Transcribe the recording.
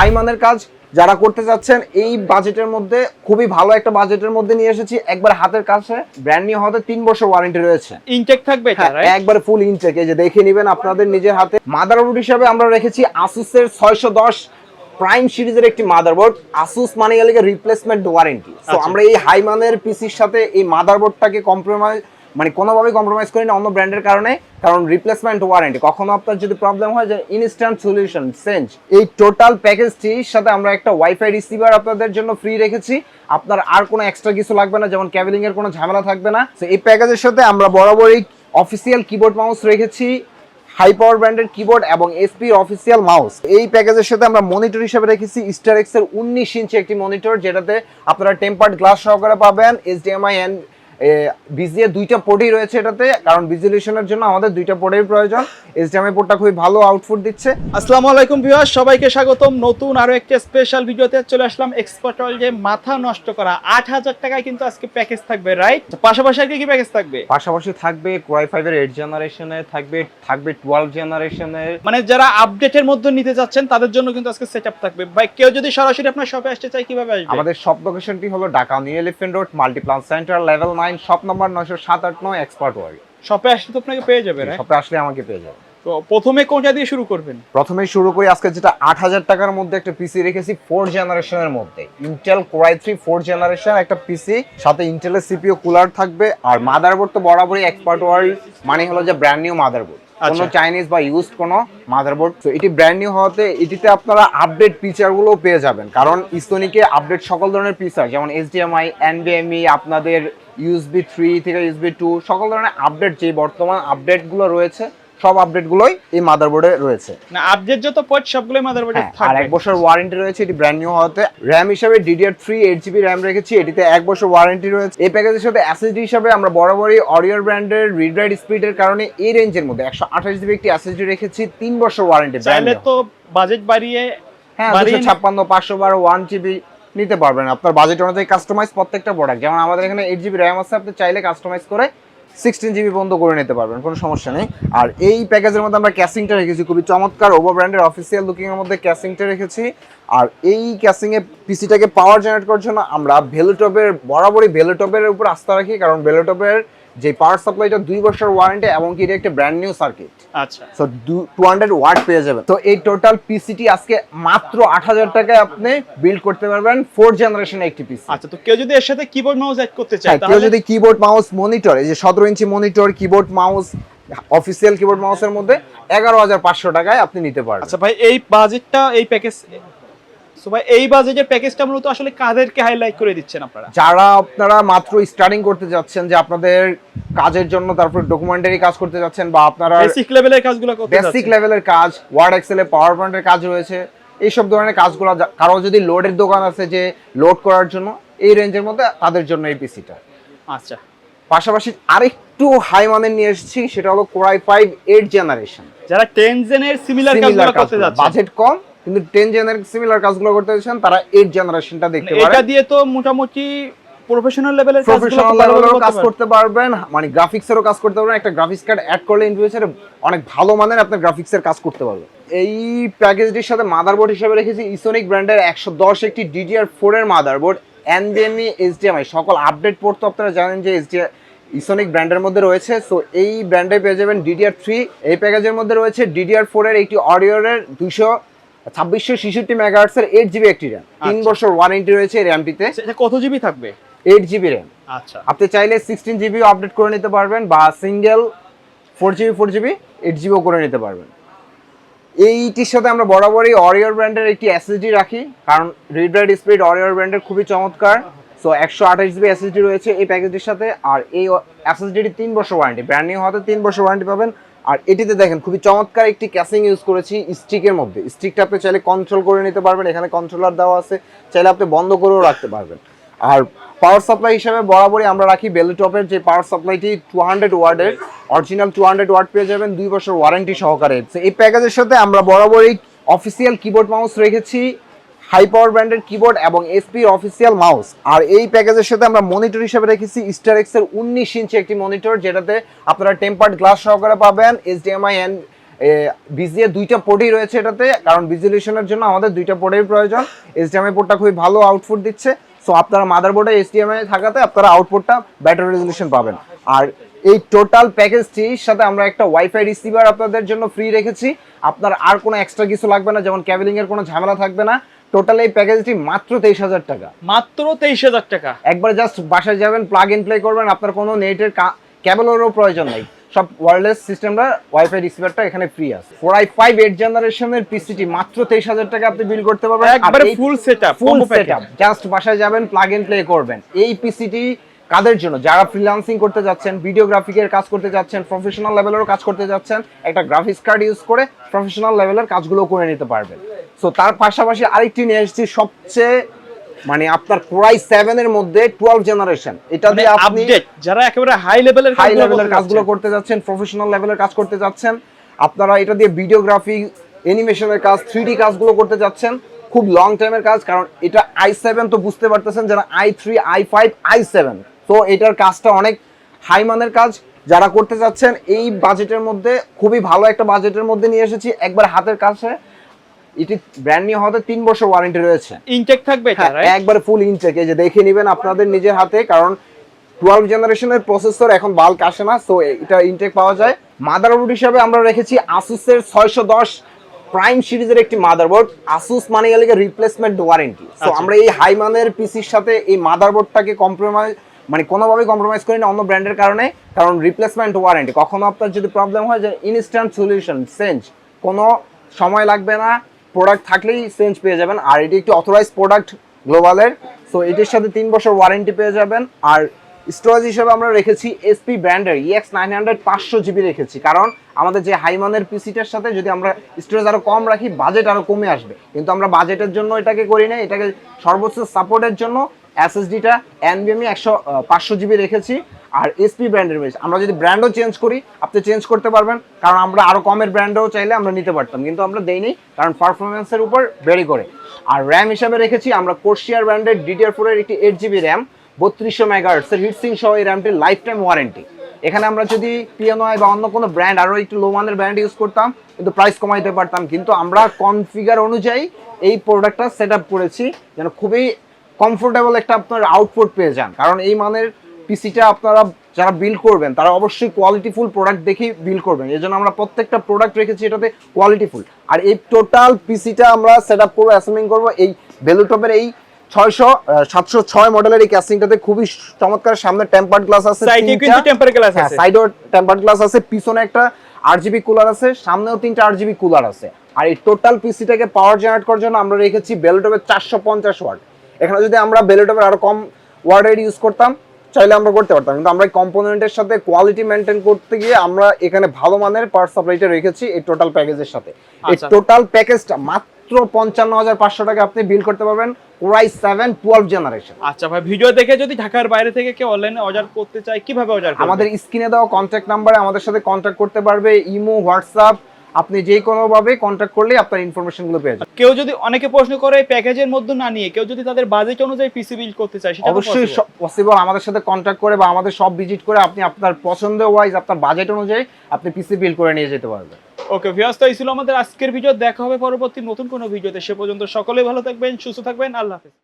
High মানের কাজ যারা করতে চাচ্ছেন এই বাজেটের মধ্যে, খুবই ভালো একটা বাজেটের মধ্যে নিয়ে এসেছি। একবার হাতের কাছে ব্র্যান্ড নিউ হতে 3 বছর ওয়ারেন্টি রয়েছে। ইনটেক থাকবে এটা, হ্যাঁ, রাইট? একবারে ফুল ইনটেক। এই যে দেখে নেবেন আপনাদের নিজের হাতে। মাদারবোর্ড হিসাবে আমরা রেখেছি আসুসের 610 প্রাইম সিরিজের একটি মাদারবোর্ড। আসুস মানে গেলে রিপ্লেসমেন্ট ওয়ারেন্টি। তো আমরা এই হাই মানের পিসির সাথে এই মাদারবোর্ডটাকে কম্প্রোমাইজ, মানে কোনোভাবেই কম্প্রোমাইজ করি না অন্য ব্র্যান্ডের কারণে, কারণ রিপ্লেসমেন্ট ওয়ারেন্টি। কখনো আপনার যদি প্রবলেম হয় যে ইনস্ট্যান্ট সলিউশন চেঞ্জ। এই টোটাল প্যাকেজটির সাথে আমরা একটা ওয়াইফাই রিসিভার আপনাদের জন্য ফ্রি রেখেছি। আপনার আর কোনো এক্সট্রা কিছু লাগবে না, যেমন ক্যাবেলিং এর কোনো ঝামেলা থাকবে না। তো এই প্যাকেজের সাথে আমরা বরাবরই অফিসিয়াল কিবোর্ড মাউস রেখেছি, হাই পাওয়ার ব্র্যান্ডের কিবোর্ড এবং এসপি অফিসিয়াল মাউস। এই প্যাকেজের সাথে আমরা মনিটর হিসেবে রেখেছি স্টারএক্স এর 19 ইঞ্চি একটি মনিটর, যেটাতে আপনারা টেম্পার্ড গ্লাস সহকারে পাবেন। এইচডিএমআই এন্ড বিজিএ দুইটা পোর্টই রয়েছে এটাতে, কারণ ভিজুয়ালাইজেশনের জন্য আমাদের দুইটা পোর্টের প্রয়োজন। এইচডিএমআই পোর্টটা খুবই ভালো আউটপুট দিচ্ছে। আসসালামু আলাইকুম ভিউয়ার্স, সবাইকে স্বাগতম নতুন আরো একটা স্পেশাল ভিডিওতে। চলে আসলাম এক্সপার্ট ওয়ার্ল্ড, যে মাথা নষ্ট করা 8000 টাকায় কিন্তু আজকে প্যাকেজ থাকবে, রাইট? পাশাপাশি আর কি প্যাকেজ থাকবে? পাশাপাশি থাকবে কোরাই 5 এর 8 জেনারেশনের, থাকবে 12 জেনারেশনের। মানে যারা আপডেটের মধ্যে নিতে যাচ্ছেন তাদের জন্য কিন্তু আজকে সেটআপ থাকবে। ভাই কেউ যদি সরাসরি আপনার শপে আসতে চায় কিভাবে আসবে? আমাদের শপ লোকেশনটি হলো Dhaka new elephant road, Multiplan centre, level 9, shop number 90789, expert world. শপে আসলে তো আপনাকে পেয়ে যাবে, রাইট? শপে আসলে আমাকে পেয়ে যাবে। তো প্রথমে কোনটা দিয়ে শুরু করবেন? প্রথমেই শুরু করি আজকে যেটা 8000 টাকার মধ্যে একটা পিসি রেখেছি 4 জেনারেশনের মধ্যে। ইন্টেল কোরাই 3 4 জেনারেশন একটা পিসি, সাথে ইন্টেলের সিপিইউ কুলার থাকবে। আর মাদারবোর্ড তো বরাবরই এক্সপার্ট ওয়ার্ল্ড, মানে হলো যে ব্র্যান্ড নিউ মাদারবোর্ড, কোনো চাইনিজ বা ইউজড কোনো মাদারবোর্ড। তো এটি ব্র্যান্ড নিউ হওয়াতে এটিতে আপনারা আপডেট ফিচারগুলো পেয়ে যাবেন, কারণ ইসোনিকে আপডেট সকল ধরনের ফিচার, যেমন এইচডিএমআই, এনভিএমই, আপনাদের ইউএসবি 3 থেকে ইউএসবি 2 সকল ধরনের আপডেট, যে বর্তমান আপডেটগুলো রয়েছে সব আপডেটগুলোই এই মাদারবোর্ডে রয়েছে। না, আপডেট যত পোর্ট সবগুলোই মাদারবোর্ডে থাকবে। আর 1 বছর ওয়ারেন্টি রয়েছে এটি ব্র্যান্ড নিউ হওয়াতে। র‍্যাম হিসেবে DDR3 8GB র‍্যাম রেখেছি, এটিতে 1 বছর ওয়ারেন্টি রয়েছে। এই প্যাকেজের সাথে এসএসডি হিসেবে আমরা বরাবরই অরিয়র ব্র্যান্ডের রিড রাইট স্পিডের কারণে এই রেঞ্জের মধ্যে 128GB একটি এসএসডি রেখেছি, 3 বছর ওয়ারেন্টি। চাইলে তো বাজেট বাড়িয়ে 256 512 1GB নিতে পারবেন আপনার বাজেট অনুযায়ী কাস্টমাইজ প্রত্যেকটা প্রোডাক্ট। যেমন আমাদের এখানে 8GB র‍্যাম আছে, আপনি চাইলে কাস্টমাইজ করে 16GB পর্যন্ত করে নিতে পারবেন, কোনো সমস্যা নেই। আর এই প্যাকেজের মধ্যে আমরা ক্যাসিংটা রেখেছি খুবই চমৎকার, ওভো ব্র্যান্ডের অফিসিয়াল লুকিং এর মধ্যে ক্যাসিংটা রেখেছি। আর এই ক্যাসিং এ পিসিটাকে পাওয়ার জেনারেট করার জন্য আমরা ভেলোটপের, বরাবরই ভেলোটপের উপর আস্থা রাখি, কারণ ভেলোটপের যে পাওয়ার সাপ্লাইটা 2 বছর ওয়ারেন্টি এবং কি এটা একটা ব্র্যান্ড নিউ সার্কিট। আচ্ছা, সো 200 ওয়াট পেয়ে যাবেন। তো এই টোটাল পিসিটি আজকে মাত্র 8000 টাকায় আপনি বিল্ড করতে পারবেন 4 জেনারেশনের একটি পিসি। আচ্ছা, তো কেউ যদি এর সাথে কিবোর্ড মাউস অ্যাড করতে চায়, কেউ যদি কিবোর্ড মাউস মনিটর, এই যে 17 inch monitor, keyboard mouse, official keyboard মাউসের মধ্যে 11500 টাকায় আপনি নিতে পারবেন। আচ্ছা ভাই, এই বাজেটটা, এই প্যাকেজ, সো ভাই এই বাজেটের প্যাকেজটা মূলত আসলে কাদেরকে হাইলাইট করে দিচ্ছেন আপনারা? যারা আপনারা মাত্র স্টার্টিং করতে যাচ্ছেন, যে আপনাদের কাজের জন্য, তারপর ডকুমেন্টারি কাজ করতে যাচ্ছেন, বা আপনারা বেসিক লেভেলের কাজগুলো করতে যাচ্ছেন, বেসিক লেভেলের কাজ, ওয়ার্ড এক্সেলে পাওয়ার পয়েন্টের কাজ রয়েছে, এইসব ধরনের কাজগুলো, কারো যদি লোডের দোকান আছে যে লোড করার জন্য, এই রেঞ্জের মধ্যে তাদের জন্য এই পিসিটা। আচ্ছা, পাশাপাশি আরেকটু হাই মানের নিয়ে এসেছি, সেটা হলো কোরাই 5 8 জেনারেশন। যারা 10 জেনের সিমিলার কাজগুলো করতে যাচ্ছেন, বাজেট কম কিন্তু 10 জেনের সিমিলার কাজগুলো করতে যাচ্ছেন, তারা 8 জেনারেশনটা দেখতে পারেন। এটা দিয়ে তো মোটামুটি প্রফেশনাল লেভেলের কাজ করতে পারবেন, মানে গ্রাফিক্সেরও কাজ করতে পারবেন। একটা গ্রাফিক্স কার্ড অ্যাড করলে ইন ফিউচারে অনেক ভালো মানের আপনার গ্রাফিক্সের কাজ করতে পারবেন। এই প্যাকেজটির সাথে মাদারবোর্ড হিসেবে রেখেছি ইসোনিক ব্র্যান্ডের 110 একটি DDR4 এর মাদারবোর্ড, এনভিএমই, এইচডিএমআই সকল আপডেট পোর্ট তো আপনারা জানেন যে ইসোনিক ব্র্যান্ডের মধ্যে রয়েছে। সো এই ব্র্যান্ডে পেয়ে যাবেন DDR3। এই প্যাকেজের মধ্যে রয়েছে DDR4 এর একটি অরিয়রের 2666 মেগাহার্টজ এর 8GB একটি র‍্যাম, 3 বছর ওয়ারেন্টি রয়েছে এই র‍্যামটিতে। এটা কত জিবি থাকবে? 8GB RAM. আচ্ছা, আপনি চাইলে 16GB আপডেট করে নিতে পারবেন, বা সিঙ্গেল 4GB 8GB করে নিতে পারবেন। এইটির সাথে আমরা বরাবরই অরিয়র ব্র্যান্ডের একটি এসএসডি রাখি, কারণ রিড রাইট স্পিড অরিয়র ব্র্যান্ডের খুবই চমৎকার। সো 128GB এসএসডি রয়েছে এই প্যাকেজটির সাথে। আর এই এসএসডিটি 3 বছর ওয়ারেন্টি, ব্র্যান্ড নিউ হতে 3 বছর ওয়ারেন্টি পাবেন। আর এটিতে দেখেন খুবই চমৎকার একটি ক্যাসিং ইউজ করেছি স্টিকের মধ্যে। স্টিকটা আপনি চাইলে কন্ট্রোল করে নিতে পারবেন, এখানে কন্ট্রোলার দেওয়া আছে, চাইলে আপনি বন্ধ করেও রাখতে পারবেন। আর পাওয়ার সাপ্লাই হিসেবে বরাবরই আমরা রাখি বেলটপের যে পাওয়ার সাপ্লাইটি 200 ওয়াটের, অরিজিনাল 200 ওয়াট পেয়ে যাবেন 2 বছর ওয়ারেন্টি সহকারে। এই প্যাকেজের সাথে আমরা বরাবরই অফিসিয়াল কিবোর্ড মাউস রেখেছি, হাই পাওয়ার ব্র্যান্ডের কিবোর্ড এবং এসপি অফিসিয়াল মাউস। আর এই প্যাকেজের সাথে আমরা মনিটর হিসেবে রেখেছি স্টারএক্স এর 19 ইঞ্চি একটি মনিটর, যেটাতে আপনারা টেম্পার্ড গ্লাস সহকারে পাবেন, এইচডিএমআই এন্ড বিজিএ দুইটা পোর্টই রয়েছে এটাতে, কারণ ভিজুয়ালাইজেশনের জন্য আমাদের দুইটা পোর্টের প্রয়োজন। এইচডিএমআই পোর্টটা খুবই ভালো আউটপুট দিচ্ছে, সো আপনারা মাদারবোর্ডে এইচডিএমআই থাকাতে আপনারা আউটপুটটা বেটার রেজলিউশন পাবেন। আর এই টোটাল প্যাকেজটির সাথে আমরা একটা ওয়াইফাই রিসিভার আপনাদের জন্য ফ্রি রেখেছি। আপনার আর কোনো এক্সট্রা কিছু লাগবে না, যেমন ক্যাবেলিং এর কোনো ঝামেলা থাকবে না। টোটাল এই প্যাকেজটি মাত্র 23,000 টাকা। মাত্র 23,000 টাকা। একবার জাস্ট বাসায় যাবেন, প্লাগ ইন প্লে করবেন, আপনার কোনো নেটের ক্যাবেলেরও প্রয়োজন নেই। সব ওয়্যারলেস সিস্টেমটা, ওয়াইফাই রিসিভারটা এখানে ফ্রি আছে। 4i5 8 জেনারেশনের পিসিটি মাত্র 23,000 টাকা আপনি বিল করতে পারবেন। একবারে full setup, full setup, just বাসায় যাবেন, প্লাগ ইন প্লে করবেন। এই পিসিটি কাদের জন্য? যারা ফ্রিল্যান্সিং করতে যাচ্ছেন, ভিডিওগ্রাফিকের কাজ করতে যাচ্ছেন, প্রফেশনাল লেভেলেরও কাজ করতে যাচ্ছেন, একটা গ্রাফিক্স কার্ড ইউজ করে প্রফেশনাল লেভেলের কাজগুলো করে নিতে পারবেন। সো তার পাশাপাশি আরেকটি নিয়ে এসেছি, সবচেয়ে মানে আপনার Core i7 এর মধ্যে 12 জেনারেশন। এটা দিয়ে আপনি যারা একেবারে হাই লেভেলের কাজগুলো করতে যাচ্ছেন, প্রফেশনাল লেভেলের কাজ করতে যাচ্ছেন, আপনারা এটা দিয়ে ভিডিওগ্রাফি, অ্যানিমেশনের কাজ, 3D কাজগুলো করতে যাচ্ছেন, খুব লং টাইমের কাজ। কারণ এটা i7 তো বুঝতে পারতেছেন, যারা i3 i5 i7, তো এটার কাজটা অনেক হাই মানের কাজ। যারা করতে যাচ্ছেন এই বাজেটের মধ্যে, খুবই ভালো একটা বাজেটের মধ্যে নিয়ে এসেছি, একবার হাতের কাছে। এটি ব্র্যান্ড নিউ হতে 3 বছর ওয়ারেন্টি রয়েছে। ইনটেক থাকবে এটা, রাইট? একবারে ফুল ইনটেক, এই যে দেখে নেবেন আপনাদের নিজের হাতে, কারণ 12 জেনারেশনের প্রসেসর এখন বাল্ক আসে না, সো এটা ইনটেক পাওয়া যায়। মাদারবোর্ড হিসাবে আমরা রেখেছি আসুসের 610 প্রাইম সিরিজের একটি মাদারবোর্ড। আসুস মানে গেলে রিপ্লেসমেন্ট ওয়ারেন্টি। সো আমরা এই হাই মানের পিসির সাথে এই মাদারবোর্ডটাকে কম্প্রোমাইজ, মানে কোনোভাবেই কম্প্রোমাইজ করি না অন্য ব্র্যান্ডের কারণে, কারণ রিপ্লেসমেন্ট ওয়ারেন্টি। কখনো আপনার যদি প্রবলেম হয়, যে ইনস্ট্যান্ট সলিউশন, চেঞ্জ, কোনো সময় লাগবে না, প্রোডাক্ট থাকলেই চেঞ্জ পেয়ে যাবেন। আর এটি একটি অথরাইজ প্রোডাক্ট গ্লোবালের, সো এটির সাথে 3 বছর ওয়ারেন্টি পেয়ে যাবেন। আর স্টোরেজ হিসেবে আমরা রেখেছি এসপি ব্র্যান্ডের EX900 500 জিবি রেখেছি, কারণ আমাদের যে হাই মানের পিসিটার সাথে যদি আমরা স্টোরেজ আরো কম রাখি, বাজেট আরো কমে আসবে। কিন্তু আমরা বাজেটের জন্য এটাকে করি না, এটাকে সর্বোচ্চ সাপোর্টের জন্য এসএসডিটা NVMe 500 জিবি রেখেছি। আর এসপি ব্র্যান্ডের বেশ, আমরা যদি ব্র্যান্ডও চেঞ্জ করি, আপনি চেঞ্জ করতে পারবেন, কারণ আমরা আরো কমের ব্র্যান্ডও চাইলে আমরা নিতে পারতাম, কিন্তু আমরা দেইনি, কারণ পারফরমেন্সের উপর ভেরি করে। আর র্যাম হিসাবে রেখেছি আমরা কোর্সিয়ার ব্র্যান্ডের DDR4 এর একটি 8 জিবি র্যাম, 3200 মেগাহার্টজ এর হিটসিং সহ এই র্যামটির লাইফ টাইম ওয়ারেন্টি। এখানে আমরা যদি পিএনআই বা অন্য কোনো ব্র্যান্ড, আরো একটু লো মানের ব্র্যান্ড ইউজ করতাম, কিন্তু প্রাইস কমাইতে পারতাম, কিন্তু আমরা কনফিগার অনুযায়ী এই প্রোডাক্টটা সেট আপ করেছি, যেন খুবই কমফোর্টেবল একটা আপনার আউটপুট পেয়ে যান। কারণ এই মানের পিসিটা আপনারা যারা বিল্ড করবেন, তারা অবশ্যই কোয়ালিটিফুল প্রোডাক্ট দেখেই বিল্ড করবেন। এই জন্য আমরা প্রত্যেকটা প্রোডাক্ট রেখেছি এটাতে কোয়ালিটিফুল। আর এই টোটাল পিসিটা আমরা সেট আপ করবো, অ্যাসেম্বলিং করবো এই বেলুটপের এই 706 মডেলের এই ক্যাসিংটাতে। খুবই চমৎকার, সামনে টেম্পারড গ্লাস আছে, সাইডে কিন্তু টেম্পারড গ্লাস আছে, সাইডেও টেম্পারড গ্লাস আছে, পিছনে একটা আরজিবি কুলার আছে, সামনেও 3টা আরজিবি কুলার আছে। আর এই টোটাল পিসিটাকে পাওয়ার জেনারেট করার জন্য আমরা রেখেছি বেলুটপের 450 ওয়াট। এখানে যদি আমরা বেলুটপের আরো কম ওয়াটের ইউজ করতাম, চাইলে আমরা করতে পারতাম, কিন্তু আমরা কম্পোনেন্টের সাথে কোয়ালিটি মেনটেন করতে গিয়ে আমরা এখানে ভালো মানের পাওয়ার সাপ্লাইটা রেখেছি এই টোটাল প্যাকেজের সাথে। এই টোটাল প্যাকেজটা মাত্র 55,500 টাকা আপনি বিল করতে পারবেন, Core i7 12 জেনারেশন। আচ্ছা ভাই, ভিডিও দেখে যদি ঢাকার বাইরে থেকে কেউ অনলাইনে অর্ডার করতে চায়, কিভাবে অর্ডার করবে? আমাদের স্ক্রিনে দেওয়া কন্ট্যাক্ট নাম্বারে আমাদের সাথে কন্ট্যাক্ট করতে পারবে, ইমো, হোয়াটসঅ্যাপ, আপনি যে কোনো ভাবে কন্ট্যাক্ট করলেই আপনার ইনফরমেশনগুলো পেয়ে যাবেন। কেউ যদি, অনেকে প্রশ্ন করে প্যাকেজের মধ্যে না নিয়ে কেউ যদি তাদের বাজেট অনুযায়ী পিসি বিল্ড করতে চায়, সেটা অবশ্যই পসিবল। আমাদের সাথে কন্ট্যাক্ট করে বা আমাদের সব ভিজিট করে আপনি আপনার পছন্দ ওয়াইজ, আপনার বাজেট অনুযায়ী আপনি পিসি বিল্ড করে নিয়ে যেতে পারবেন। ওকে ভিউয়ার্স, তো এই ছিল আমাদের আজকের ভিডিও। দেখা হবে পরবর্তী নতুন কোনো ভিডিওতে। সে পর্যন্ত সকলেই ভালো থাকবেন, সুস্থ থাকবেন। আল্লাহ হাফেজ।